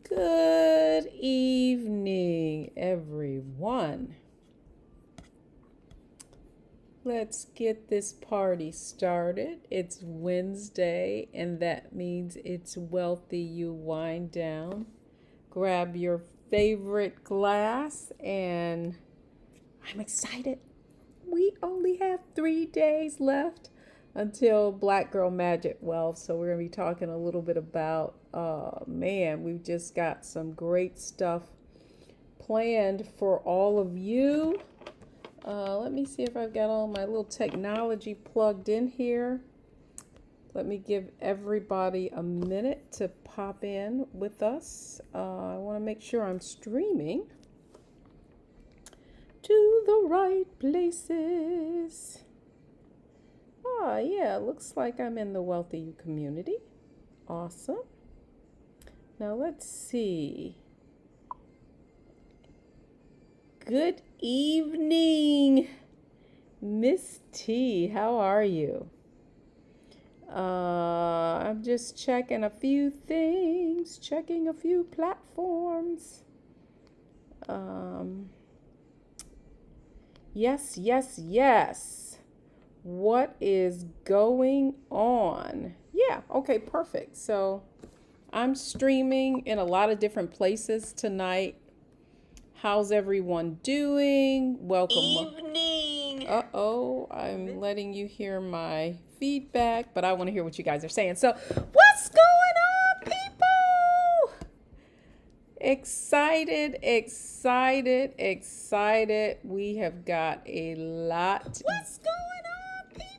Good evening, everyone. Let's get this party started. It's Wednesday, and that means it's Wealthy You Wind Down. Grab your favorite glass, and I'm excited. We only have 3 days left until Black Girl Magic Wealth. So we're going to be talking a little bit about, we've just got some great stuff planned for all of you. Let me see if I've got all my little technology plugged in here. Let me give everybody a minute to pop in with us. I want to make sure I'm streaming to the right places. Yeah, looks like I'm in the Wealthy You community. Awesome. Now let's see. Good evening, Miss T. How are you? I'm just checking a few things, checking a few platforms. Yes. What is going on? Yeah, okay, perfect. So I'm streaming in a lot of different places tonight. How's everyone doing? Welcome. Evening. I'm letting you hear my feedback, but I want to hear what you guys are saying. So, what's going on, people? Excited. We have got a lot. What's going on, people?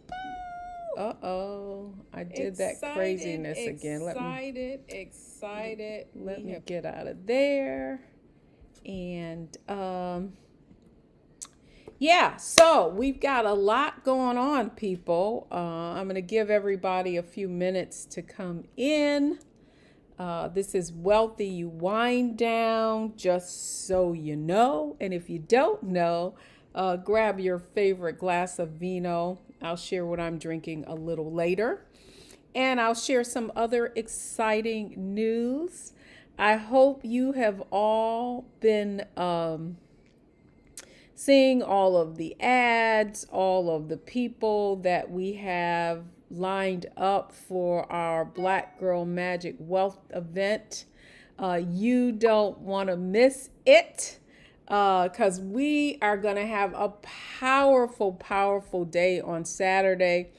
I did that craziness again. Let me get out of there. And so we've got a lot going on, people. I'm going to give everybody a few minutes to come in. This is Wealthy You Wind Down, just so you know. And if you don't know, grab your favorite glass of vino. I'll share what I'm drinking a little later. And I'll share some other exciting news. I hope you have all been seeing all of the ads, all of the people that we have lined up for our Black Girl Magic Wealth event. You don't want to miss it because we are going to have a powerful day on Saturday,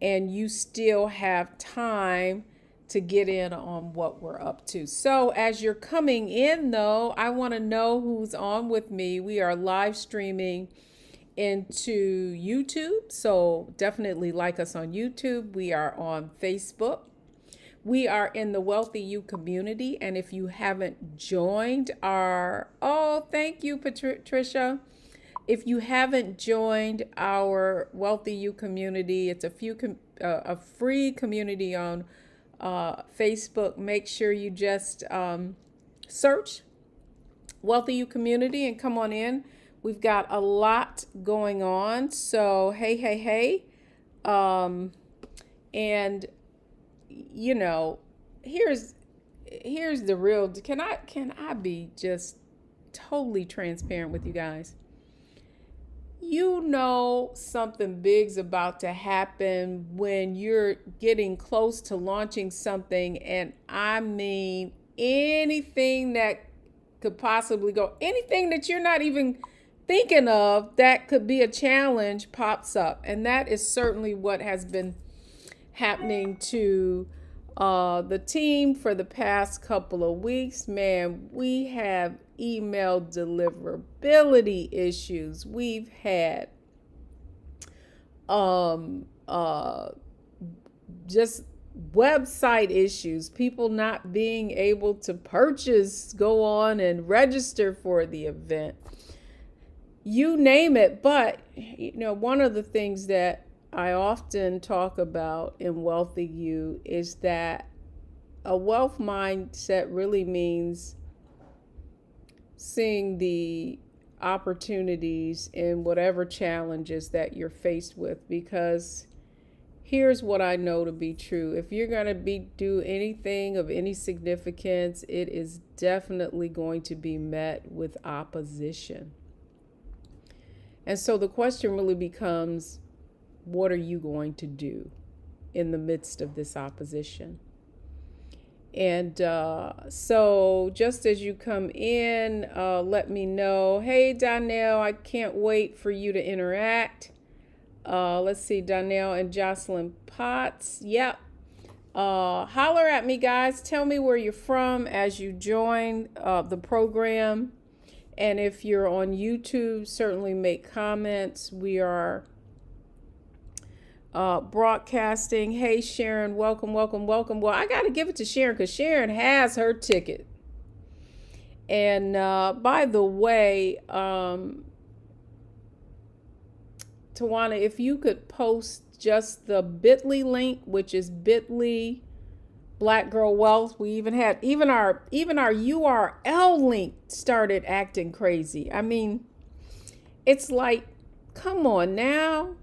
and you still have time to get in on what we're up to. So as you're coming in, though, I want to know who's on with me. We are live streaming into YouTube, so definitely like us on YouTube. We are on Facebook. We are in the Wealthy You community, and if you haven't joined our, thank you, Patricia. If you haven't joined our Wealthy You community, it's a free community on Facebook. Make sure you just search Wealthy You community and come on in. We've got a lot going on. So hey. And you know, here's the real. Can I be just totally transparent with you guys? You know something big's about to happen when you're getting close to launching something, and I mean anything that could possibly go, anything that you're not even thinking of that could be a challenge pops up. And that is certainly what has been happening to the team for the past couple of weeks. Man, we have email deliverability issues. We've had just website issues, people not being able to go on and register for the event. You name it. But one of the things that I often talk about in Wealthy You is that a wealth mindset really means seeing the opportunities in whatever challenges that you're faced with, because here's what I know to be true. If you're going to do anything of any significance, it is definitely going to be met with opposition. And so the question really becomes, what are you going to do in the midst of this opposition? And so just as you come in, let me know. Hey, Donnell, I can't wait for you to interact. Let's see, Donnell and Jocelyn Potts. Yep. Holler at me, guys. Tell me where you're from as you join the program. And if you're on YouTube, certainly make comments. We are broadcasting. Hey, Sharon, welcome. Well, I got to give it to Sharon because Sharon has her ticket. And by the way, Tawana, if you could post just the bit.ly link, which is bit.ly Black Girl Wealth. We even had our URL link started acting crazy. I mean, it's like, come on now.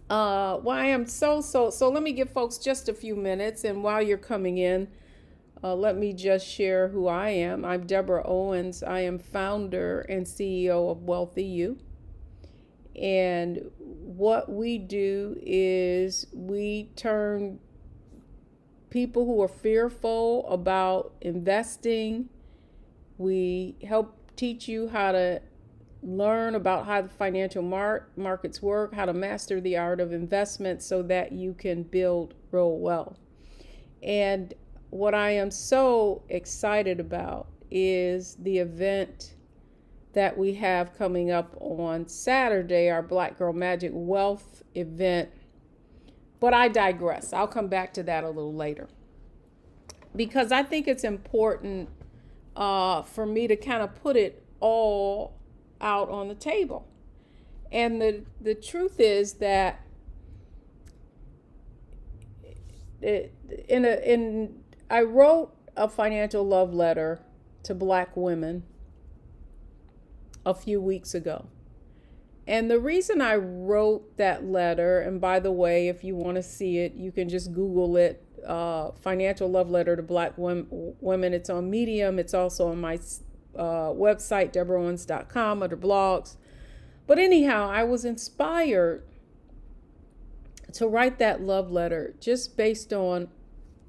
I am so let me give folks just a few minutes, and while you're coming in, let me just share who I am. I'm Deborah Owens. I am founder and CEO of Wealthy You. And what we do is we turn people who are fearful about investing, we help teach you how to learn about how the financial markets work, how to master the art of investment so that you can build real wealth. And what I am so excited about is the event that we have coming up on Saturday, our Black Girl Magic Wealth event. But I digress. I'll come back to that a little later, because I think it's important for me to kind of put it all out on the table. And the truth is that I wrote a financial love letter to Black women a few weeks ago. And the reason I wrote that letter, and by the way, if you want to see it, you can just Google it, financial love letter to Black women. It's on Medium. It's also on my website, deborahowens.com, under blogs. But anyhow, I was inspired to write that love letter just based on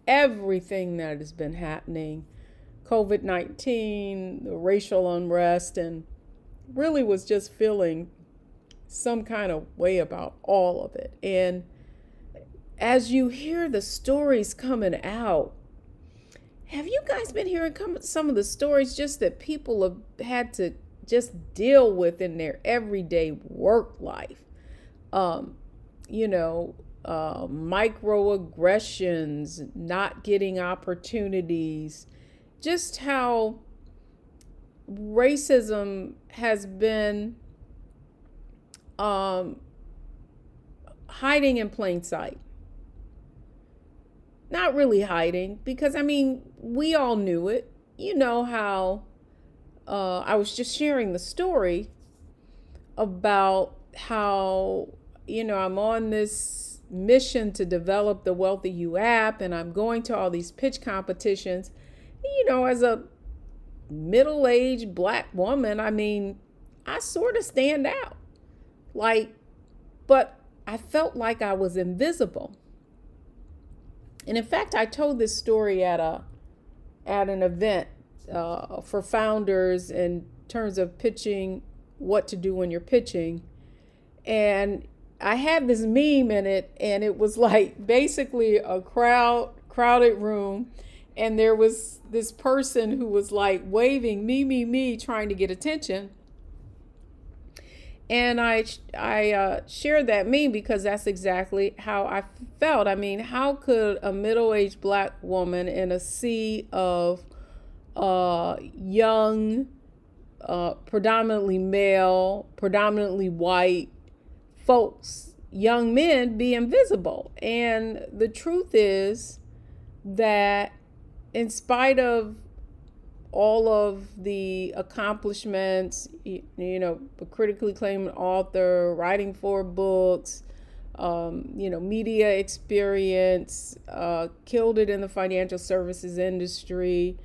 everything that has been happening, COVID-19, the racial unrest, and really was just feeling some kind of way about all of it. And as you hear the stories coming out, have you guys been hearing some of the stories just that people have had to just deal with in their everyday work life? Microaggressions, not getting opportunities, just how racism has been hiding in plain sight. Not really hiding, because I mean, we all knew it. You know how I was just sharing the story about how, I'm on this mission to develop the Wealthy You app, and I'm going to all these pitch competitions. As a middle-aged Black woman, I mean, I sort of stand out. But I felt like I was invisible. And in fact, I told this story at an event for founders in terms of pitching, what to do when you're pitching. And I had this meme in it, and it was like basically a crowded room. And there was this person who was like waving me, trying to get attention. And I shared that meme because that's exactly how I felt. I mean, how could a middle-aged Black woman in a sea of young, predominantly male, predominantly white folks, young men, be invisible? And the truth is that in spite of all of the accomplishments, a critically acclaimed author, writing 4 books, media experience, killed it in the financial services industry,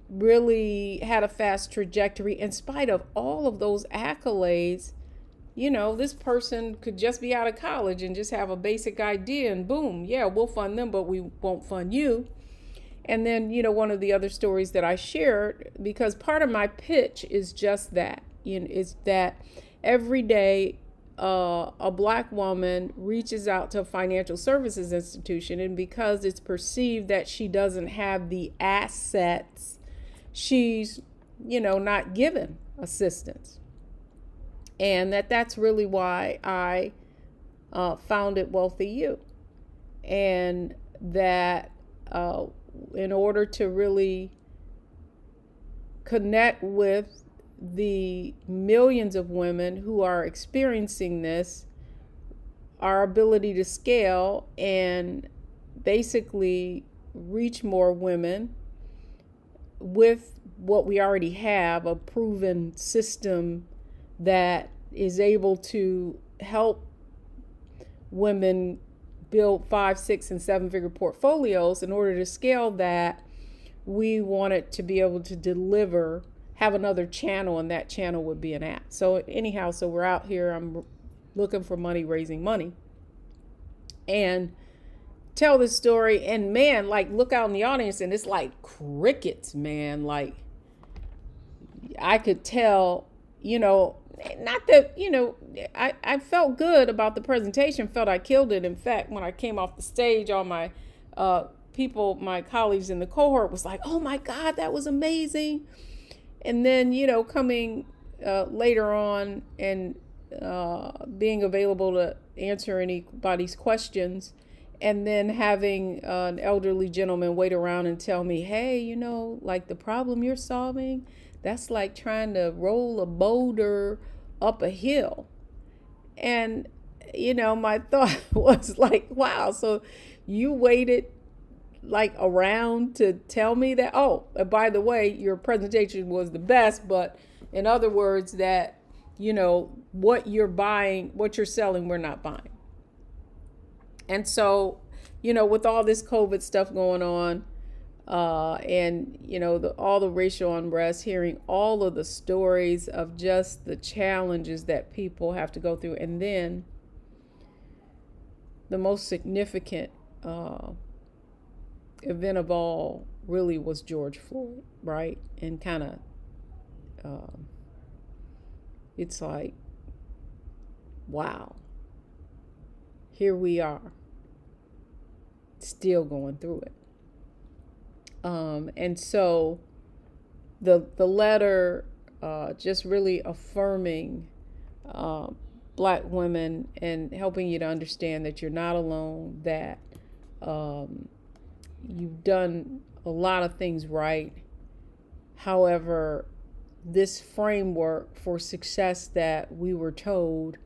really had a fast trajectory. In spite of all of those accolades, this person could just be out of college and just have a basic idea, and boom, yeah, we'll fund them, but we won't fund you. And then, one of the other stories that I shared, because part of my pitch is just that, is that every day a Black woman reaches out to a financial services institution, and because it's perceived that she doesn't have the assets, she's, not given assistance. And that's really why I founded Wealthy You. And that in order to really connect with the millions of women who are experiencing this, our ability to scale and basically reach more women with what we already have, a proven system that is able to help women build 5, 6, and 7-figure portfolios. In order to scale that, we wanted to be able to have another channel, and that channel would be an app. So anyhow, we're out here, I'm looking for money, raising money, and tell this story. And man, like, look out in the audience, and it's like crickets, man. Like, I could tell, not that, I felt good about the presentation, felt I killed it. In fact, when I came off the stage, all my people, my colleagues in the cohort was like, oh my God, that was amazing. And then, coming later on and being available to answer anybody's questions, and then having an elderly gentleman wait around and tell me, hey, like the problem you're solving, that's like trying to roll a boulder up a hill. And, my thought was like, wow, so you waited like around to tell me that, oh, by the way, your presentation was the best, but in other words, that, what you're buying, what you're selling, we're not buying. And so, with all this COVID stuff going on, and all the racial unrest, hearing all of the stories of just the challenges that people have to go through, and then the most significant event of all really was George Floyd, right? And kind of it's like, wow, here we are still going through it. And so the letter just really affirming Black women and helping you to understand that you're not alone, that you've done a lot of things right. However, this framework for success that we were told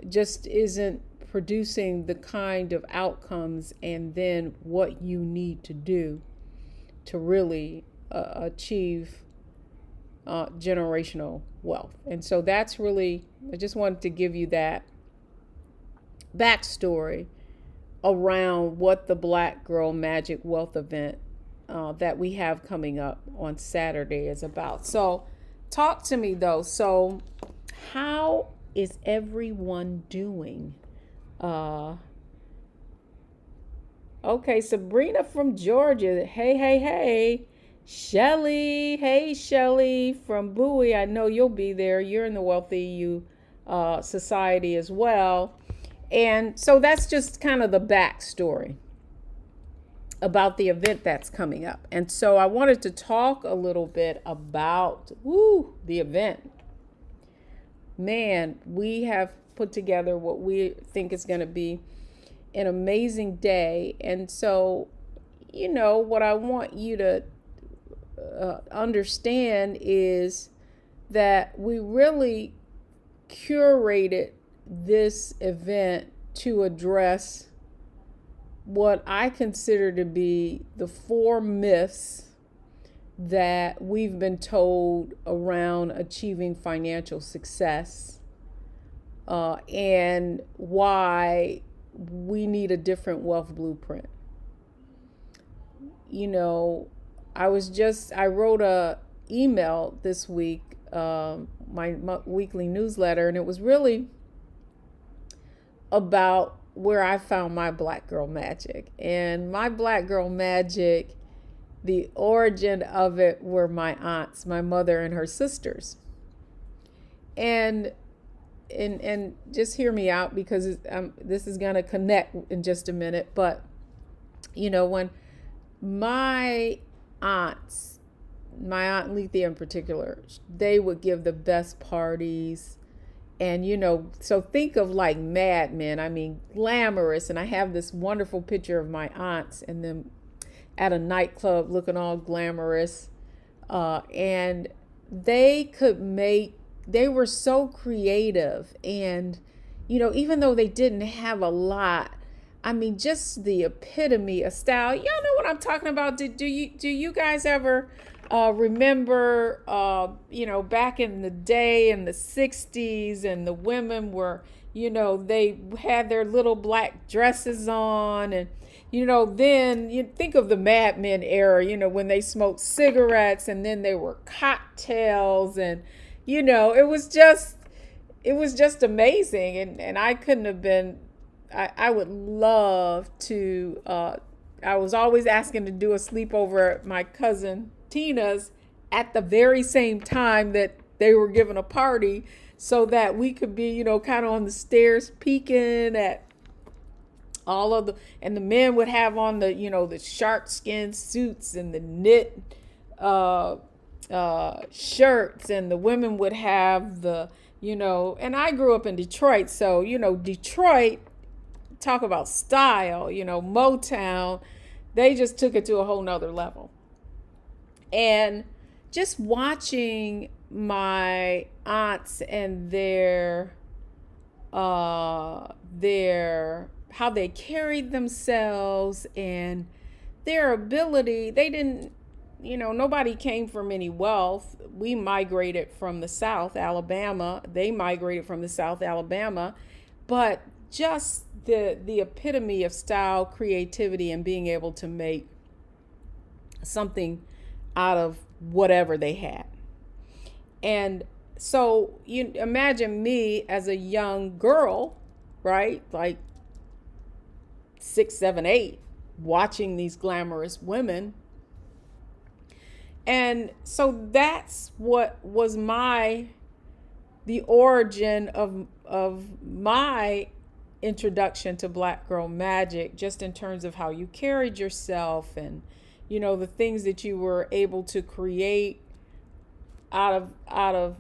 just isn't producing the kind of outcomes and then what you need to do to really achieve generational wealth. And so that's really, I just wanted to give you that backstory around what the Black Girl Magic Wealth event that we have coming up on Saturday is about. So talk to me though. So how is everyone doing? Okay, Sabrina from Georgia. Hey. Shelly. Hey, Shelly from Bowie. I know you'll be there. You're in the Wealthy You Society as well. And so that's just kind of the backstory about the event that's coming up. And so I wanted to talk a little bit about the event. Man, we have put together what we think is going to be an amazing day. And so, what I want you to understand is that we really curated this event to address what I consider to be the 4 myths that we've been told around achieving financial success and why we need a different wealth blueprint. You know, I wrote a email this week, my weekly newsletter, and it was really about where I found my black girl magic. And my black girl magic, the origin of it were my aunts, my mother and her sisters. And just hear me out, because this is going to connect in just a minute. But, when my aunts, my Aunt Lethea in particular, they would give the best parties. And, so think of like Mad Men, I mean, glamorous. And I have this wonderful picture of my aunts and them at a nightclub looking all glamorous. And they were so creative. And, even though they didn't have a lot, I mean, just the epitome of style. Y'all know what I'm talking about. Do you guys ever remember, back in the day in the 60s, and the women were, they had their little black dresses on, and, then you think of the Mad Men era, when they smoked cigarettes, and then there were cocktails, and, it was just amazing. And I couldn't have been, I would love to, I was always asking to do a sleepover at my cousin Tina's at the very same time that they were giving a party, so that we could be, kind of on the stairs peeking at all of and the men would have on the, the shark skin suits and the knit shirts, and the women would have the, and I grew up in Detroit. So, Detroit, talk about style, Motown, they just took it to a whole nother level. And just watching my aunts and their how they carried themselves, and their ability, they didn't, nobody came from any wealth. We migrated from the South Alabama. They migrated from the South Alabama. But just the epitome of style, creativity, and being able to make something out of whatever they had. And so you imagine me as a young girl, right? Like 6, 7, 8, watching these glamorous women. And so that's what was the origin of my introduction to black girl magic, just in terms of how you carried yourself, and the things that you were able to create out of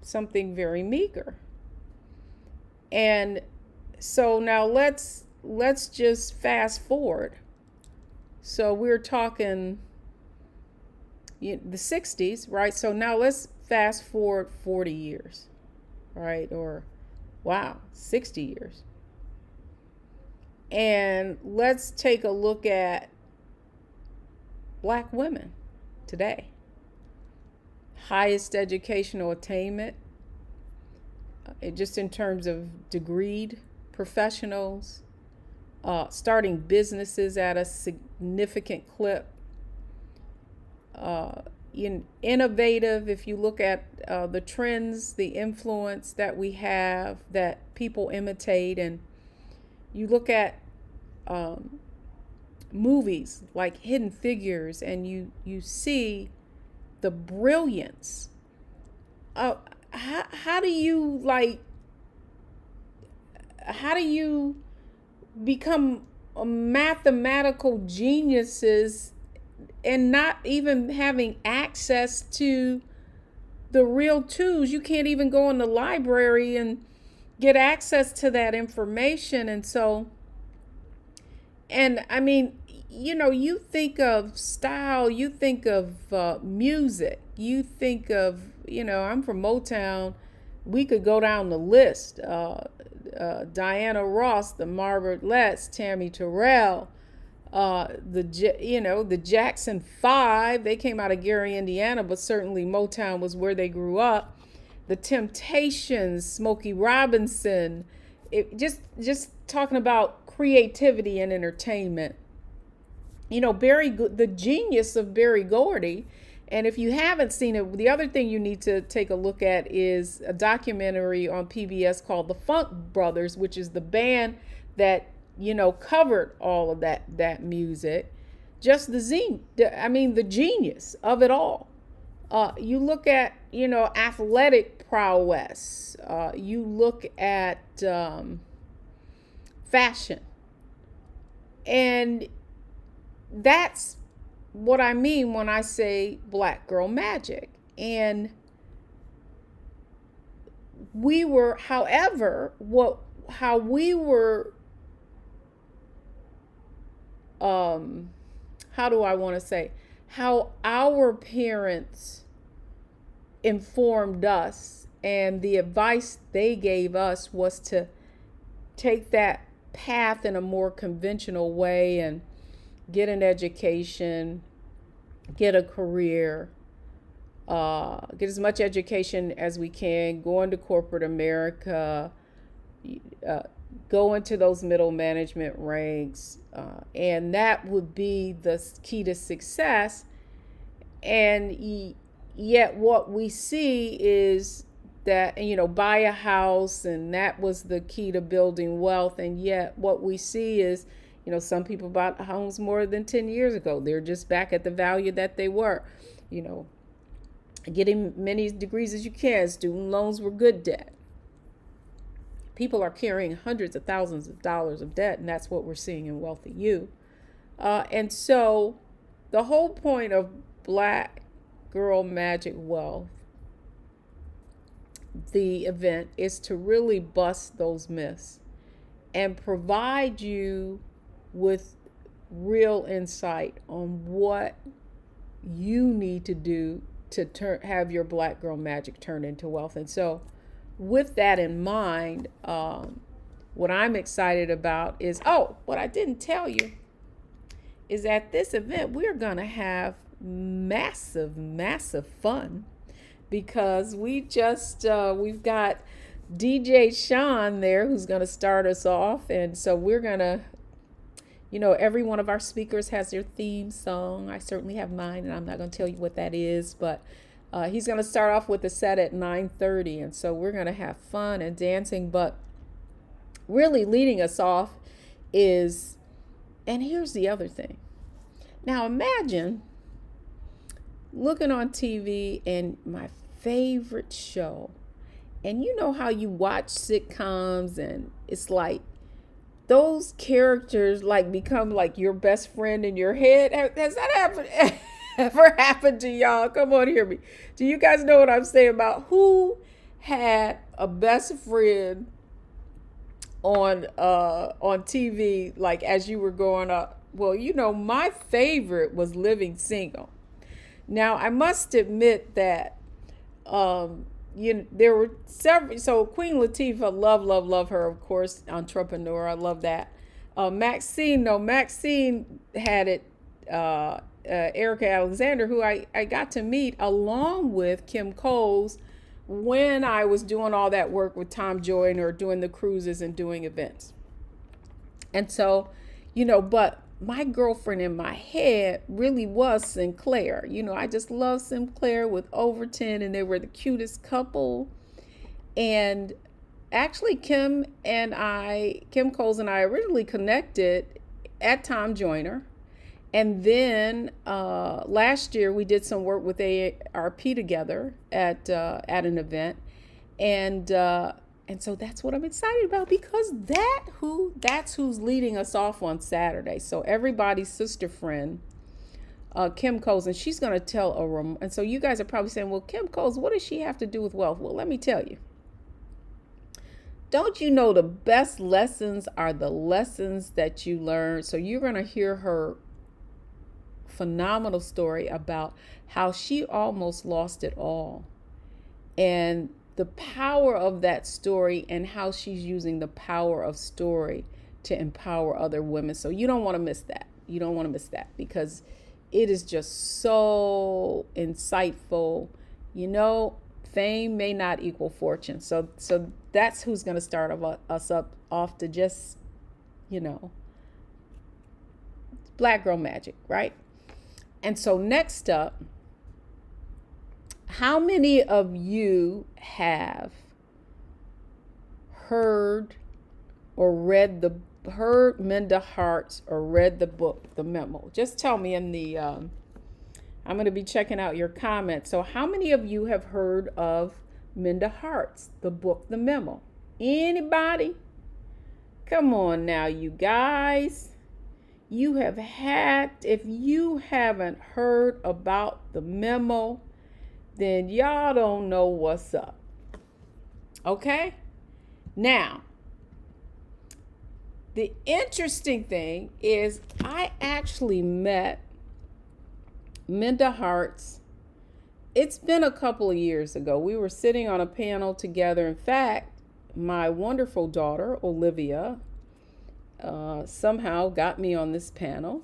something very meager. And so now let's just fast forward. So we're talking the 60s, right? So now let's fast forward 40 years, right? Or wow, 60 years. And let's take a look at black women today. Highest educational attainment, just in terms of degreed professionals, starting businesses at a significant clip, innovative. If you look at the trends, the influence that we have that people imitate, and you look at movies like Hidden Figures, and you see the brilliance. How do you become mathematical geniuses and not even having access to the real tools? You can't even go in the library and get access to that information. And so, and I mean, you think of style, you think of music, you think of, I'm from Motown. We could go down the list. Diana Ross, the Marvelettes, Tammy Terrell, the Jackson 5. They came out of Gary, Indiana, but certainly Motown was where they grew up. the Temptations, Smokey Robinson, just talking about creativity and entertainment. The genius of Berry Gordy. And if you haven't seen it, the other thing you need to take a look at is a documentary on PBS called The Funk Brothers, which is the band that, covered all of that music. Just the genius of it all. You look at, athletic prowess. You look at fashion. And that's what I mean when I say Black Girl Magic. And we were, however, how we were, how do I want to say, how our parents informed us, and the advice they gave us was to take that path in a more conventional way and get an education, get a career, get as much education as we can, go into corporate America, go into those middle management ranks, and that would be the key to success. And yet what we see is that, buy a house, and that was the key to building wealth. And yet what we see is, some people bought homes more than 10 years ago. They're just back at the value that they were. Getting many degrees as you can. Student loans were good debt. People are carrying hundreds of thousands of dollars of debt, and that's what we're seeing in Wealthy You. And so the whole point of Black Girl Magic Wealth, the event, is to really bust those myths and provide you with real insight on what you need to do to have your Black Girl Magic turn into wealth. And so with that in mind, what I'm excited about is, what I didn't tell you is at this event, we're going to have massive fun, because we've got DJ Sean there who's going to start us off. And so we're going to, every one of our speakers has their theme song. I certainly have mine, and I'm not going to tell you what that is, but he's going to start off with a set at 9:30. And so we're going to have fun and dancing, but really leading us off is, and here's the other thing. Now imagine looking on TV and my favorite show, and you know how you watch sitcoms and it's like those characters become like your best friend in your head. Has that happened? Ever happened to y'all? Come on, hear me. Do you guys know what I'm saying about who had a best friend on TV as you were growing up? Well, my favorite was Living Single. Now, I must admit that there were several. So Queen Latifah, love her, of course, entrepreneur. I love that. Maxine had it. Erica Alexander, who I got to meet along with Kim Coles when I was doing all that work with Tom Joyner, doing the cruises and doing events. And so, but my girlfriend in my head really was Sinclair. I just love Sinclair with Overton, and they were the cutest couple. And actually, Kim Coles and I originally connected at Tom Joyner. And then last year we did some work with AARP together at an event, and so that's what I'm excited about, because that's who's leading us off on Saturday. So everybody's sister friend, Kim Coles, and she's going to tell and so you guys are probably saying, well, Kim Coles, what does she have to do with wealth? Well, let me tell you. Don't you know the best lessons are the lessons that you learn? So you're going to hear her phenomenal story about how she almost lost it all, and the power of that story, and how she's using the power of story to empower other women. So you don't want to miss that. Because it is just so insightful. fame may not equal fortune. So that's who's going to start us up off to just, you know, Black Girl Magic, right? And so next up, how many of you have heard Minda Harts or read the book, The Memo? Just tell me in the I'm going to be checking out your comments. So how many of you have heard of Minda Harts, the book, The Memo? Anybody? Come on now, you guys. You have had, if you haven't heard about The Memo, then y'all don't know what's up. Okay? Now, the interesting thing is I actually met Minda Harts. It's been a couple of years ago. We were sitting on a panel together. In fact, my wonderful daughter, Olivia, somehow got me on this panel.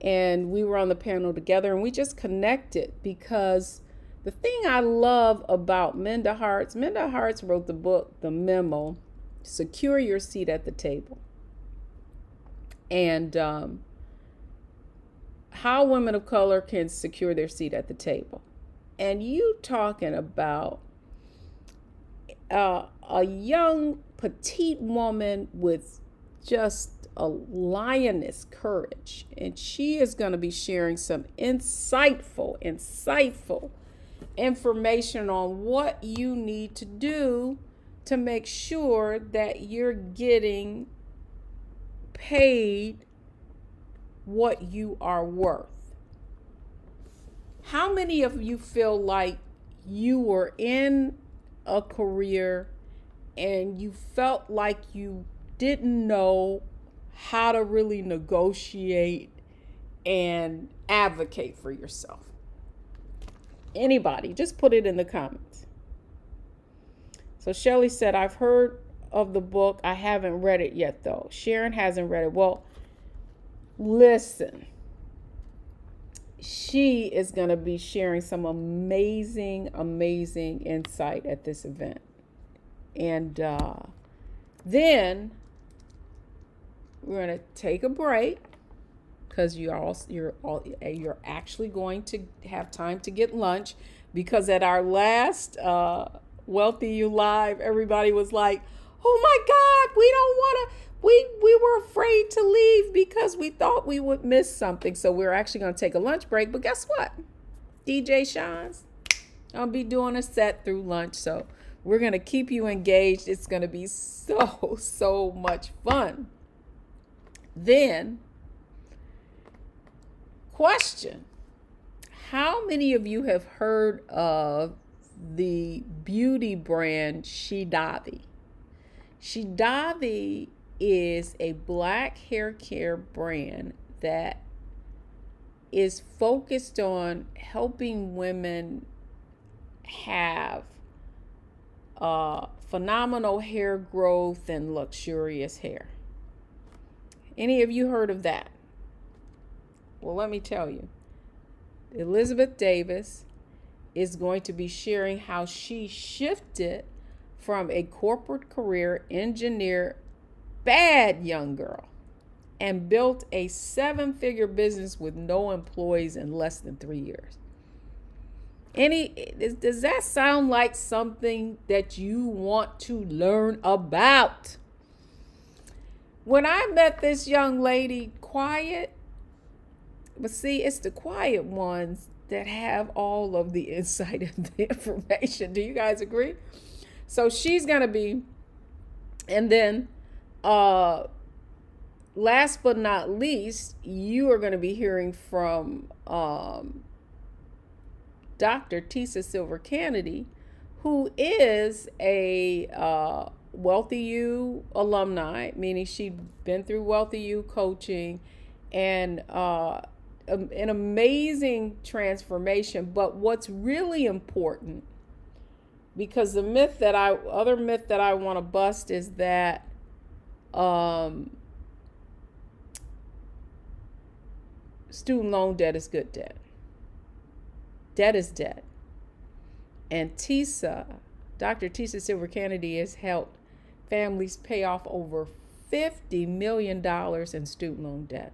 And we were on the panel together and we just connected because the thing I love about Minda Harts wrote the book, The Memo, Secure Your Seat at the Table. And how women of color can secure their seat at the table. And you talking about a young petite woman with just a lioness courage. And she is going to be sharing some insightful information on what you need to do to make sure that you're getting paid what you are worth. How many of you feel like you were in a career and you felt like you didn't know how to really negotiate and advocate for yourself? Anybody, just put it in the comments. So Shelly said, I've heard of the book. I haven't read it yet, though. Sharon hasn't read it. Well, listen, she is going to be sharing some amazing insight at this event. And then we're going to take a break because you're actually going to have time to get lunch, because at our last Wealthy You Live, everybody was like, oh my God, we don't want to. We were afraid to leave because we thought we would miss something. So we're actually going to take a lunch break. But guess what? DJ Sean's I'll be doing a set through lunch. So we're going to keep you engaged. It's going to be so much fun. Then, question. How many of you have heard of the beauty brand Shidavi? Shidavi is a Black hair care brand that is focused on helping women have phenomenal hair growth and luxurious hair. Any of you heard of that? Well, let me tell you. Elizabeth Davis is going to be sharing how she shifted from a corporate career engineer, bad young girl, and built a 7-figure business with no employees in less than 3 years. Does that sound like something that you want to learn about? When I met this young lady, quiet, but see, it's the quiet ones that have all of the insight and the information. Do you guys agree? So she's going to be, and then last but not least, you are going to be hearing from Dr. Tisa Silver Kennedy, who is a Wealthy You alumni, meaning she'd been through Wealthy You coaching and an amazing transformation. But what's really important, because the other myth that I want to bust is that student loan debt is good debt. Debt is debt. And Dr. Tisa Silver Kennedy has helped families pay off over $50 million in student loan debt.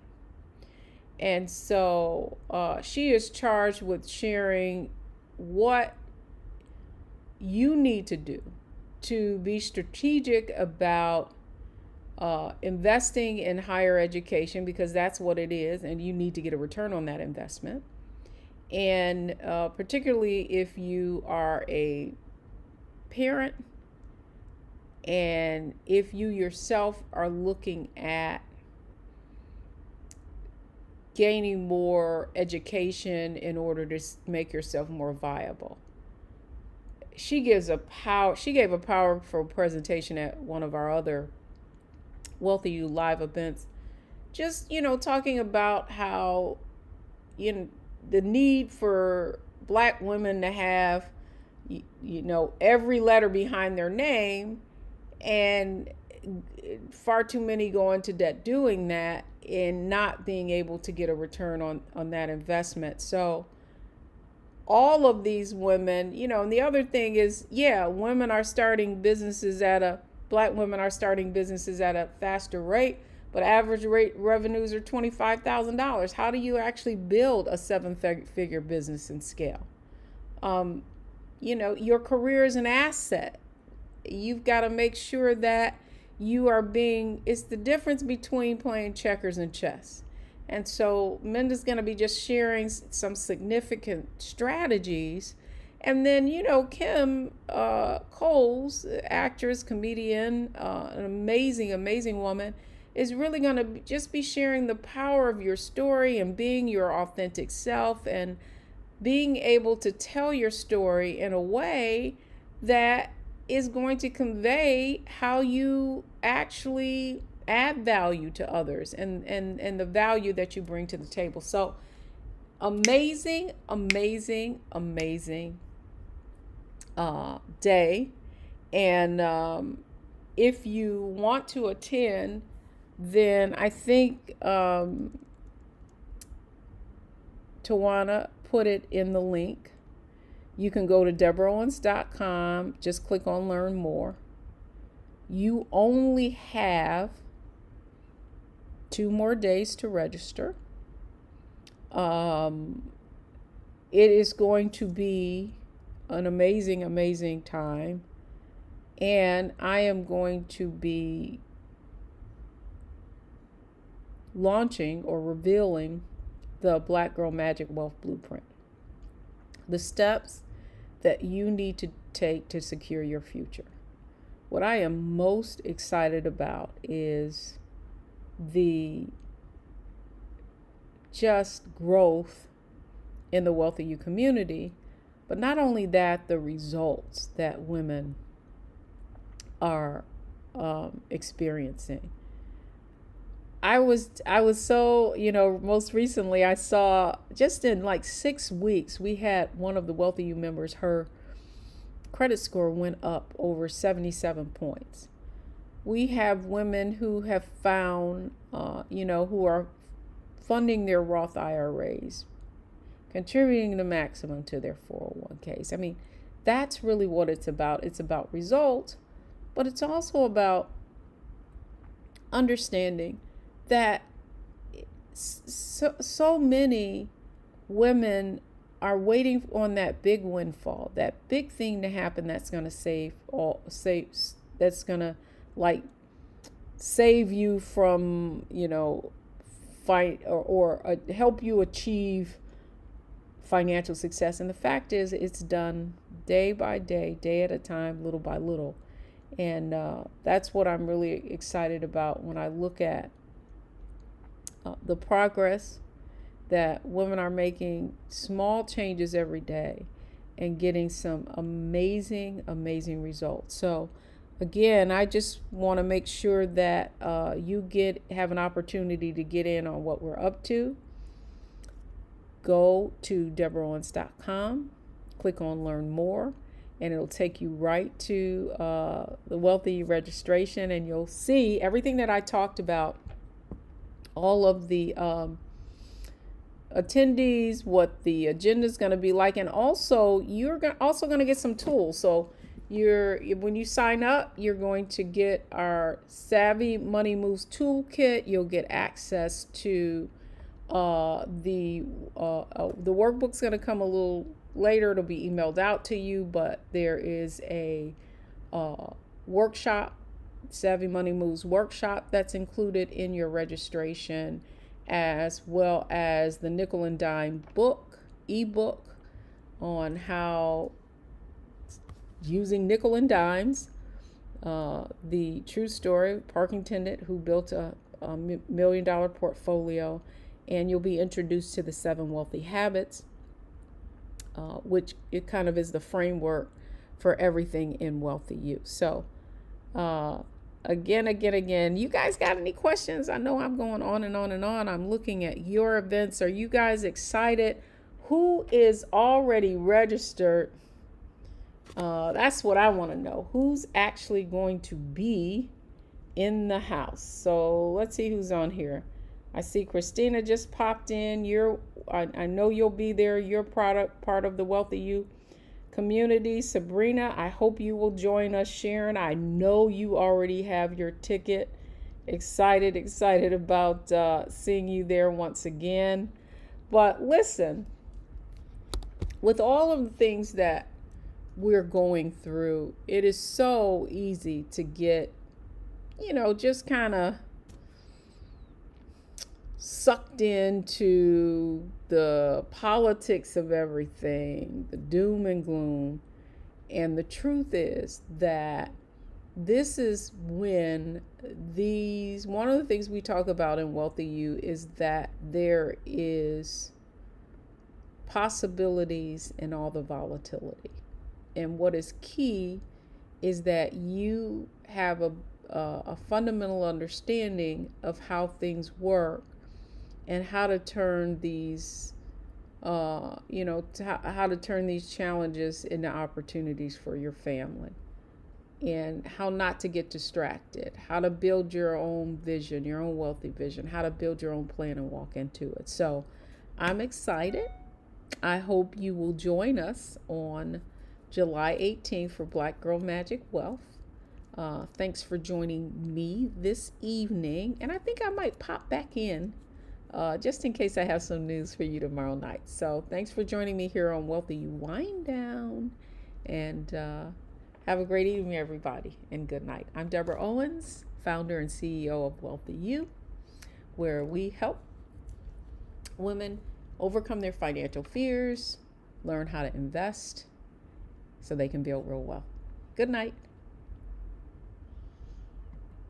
And so she is charged with sharing what you need to do to be strategic about investing in higher education, because that's what it is, and you need to get a return on that investment. And particularly if you are a parent and if you yourself are looking at gaining more education in order to make yourself more viable. She gave a powerful presentation at one of our other Wealthy You live events, just talking about how the need for Black women to have every letter behind their name, and far too many go into debt doing that and not being able to get a return on that investment. So all of these women, and the other thing is, women are starting businesses Black women are starting businesses at a faster rate, but average rate revenues are $25,000. How do you actually build a 7-figure business and scale? Your career is an asset. You've got to make sure that it's the difference between playing checkers and chess. And so Minda's going to be just sharing some significant strategies. And then, Kim Coles, actress, comedian, an amazing, amazing woman, is really going to just be sharing the power of your story and being your authentic self and being able to tell your story in a way that is going to convey how you actually add value to others and the value that you bring to the table. So amazing, amazing, amazing day. And if you want to attend, then I think Tawana put it in the link. You can go to DeborahOwens.com, just click on Learn More. You only have 2 more days to register. It is going to be an amazing, amazing time. And I am going to be launching or revealing the Black Girl Magic Wealth Blueprint. The steps that you need to take to secure your future. What I am most excited about is the just growth in the Wealthy You community, but not only that, the results that women are experiencing. I was so, most recently I saw, just in like 6 weeks, we had one of the Wealthy You members, her credit score went up over 77 points. We have women who have found, who are funding their Roth IRAs, contributing the maximum to their 401ks. I mean, that's really what it's about. It's about results, but it's also about understanding that so many women are waiting on that big windfall, that big thing to happen that's going to that's going to save you from, fight or help you achieve financial success. And the fact is, it's done day by day, day at a time, little by little. And that's what I'm really excited about when I look at the progress that women are making, small changes every day, and getting some amazing, amazing results. So again, I just want to make sure that you have an opportunity to get in on what we're up to. Go to DeborahOwens.com, click on Learn More, and it'll take you right to the Wealthy registration, and you'll see everything that I talked about, all of the attendees, what the agenda is going to be like, and also you're also going to get some tools. So when you sign up, you're going to get our Savvy Money Moves toolkit. You'll get access to the workbook's going to come a little later. It'll be emailed out to you, but there is a workshop, Savvy Money Moves workshop, that's included in your registration, as well as the nickel and dime ebook on how using nickel and dimes, the true story, parking attendant who built a $1 million portfolio, and you'll be introduced to the 7 wealthy habits, which it kind of is the framework for everything in Wealthy You. So again, you guys got any questions? I know I'm going on and on and on. I'm looking at your events. Are you guys excited? Who is already registered? That's what I want to know. Who's actually going to be in the house? So let's see who's on here. I see Christina just popped in. I know you'll be there. You're part of the Wealthy You community. Sabrina, I hope you will join us. Sharon, I know you already have your ticket. Excited about seeing you there once again. But listen, with all of the things that we're going through, it is so easy to get, just kind of sucked into the politics of everything, the doom and gloom. And the truth is that this is when one of the things we talk about in Wealthy You is that there is possibilities in all the volatility. And what is key is that you have a fundamental understanding of how things work and how to turn these, how to turn these challenges into opportunities for your family, and how not to get distracted, how to build your own vision, your own wealthy vision, how to build your own plan and walk into it. So I'm excited. I hope you will join us on July 18th for Black Girl Magic Wealth. Thanks for joining me this evening. And I think I might pop back in just in case I have some news for you tomorrow night. So thanks for joining me here on Wealthy You Wind Down. And have a great evening, everybody. And good night. I'm Deborah Owens, founder and CEO of Wealthy You, where we help women overcome their financial fears, learn how to invest so they can build real wealth. Good night.